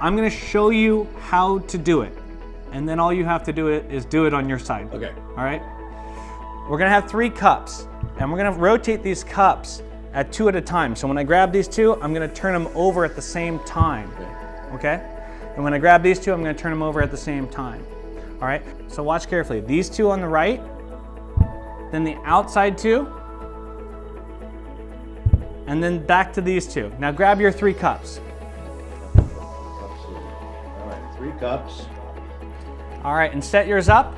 I'm gonna show you how to do it. And then all you have to do is do it on your side. Okay. All right? We're gonna have 3 cups, and we're gonna rotate these cups at 2 at a time. So when I grab these 2, I'm gonna turn them over at the same time. Okay? And when I grab these 2, I'm gonna turn them over at the same time. All right? So watch carefully. These 2 on the right, then the outside 2, and then back to these 2. Now grab your 3 cups. All right, 3 cups. All right, and set yours up.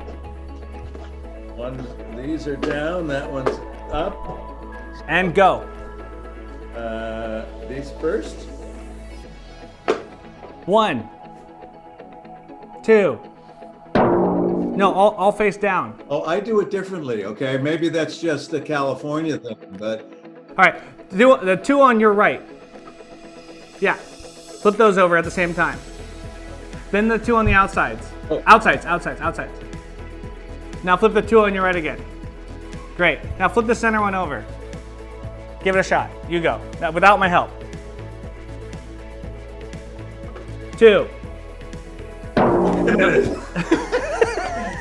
These are down, that one's up. And go. These first. 1, 2. No, all face down. Oh, I do it differently, okay? Maybe that's just the California thing, but. All right, do the 2 on your right. Yeah, flip those over at the same time. Then the 2 on the outsides. Oh. Outsides. Now flip the 2 on your right again. Great. Now flip the center one over. Give it a shot. You go. Now, without my help. 2.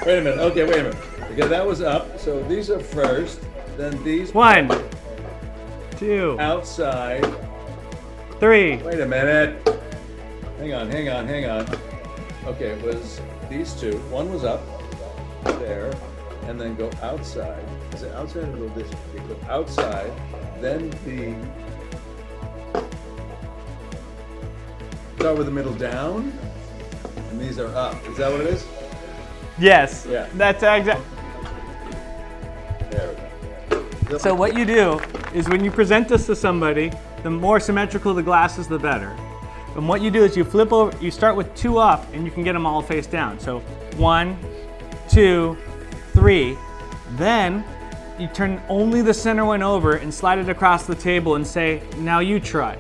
Wait a minute. Okay, wait a minute. Okay, that was up. So these are first. Then these. 1, 2, Outside. 3. Wait a minute. Hang on. Okay, it was these 2. One was up there, and then go outside. Is it outside or go this way? Go outside, then start with the middle down, and these are up. Is that what it is? Yes. Yeah. That's exact. There we go. So what you do is when you present this to somebody, the more symmetrical the glass is, the better. And what you do is you flip over, you start with 2 up, and you can get them all face down. So 1, 2, 3. Then you turn only the center one over and slide it across the table and say, now you try.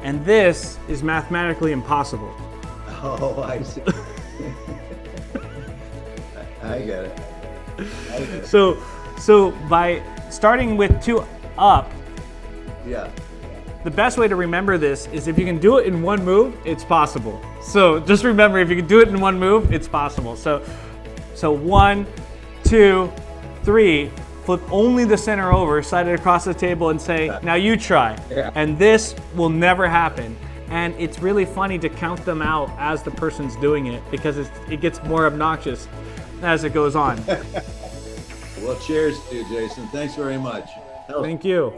And this is mathematically impossible. Oh, I see. I get it. So by starting with 2 up, Yeah. the best way to remember this is if you can do it in one move, it's possible. So just remember, if you can do it in one move, it's possible. So 1, 2, 3, flip only the center over, slide it across the table and say, now you try. Yeah. And this will never happen. And it's really funny to count them out as the person's doing it because it gets more obnoxious as it goes on. Well, cheers to you, Jason. Thanks very much. Thank you.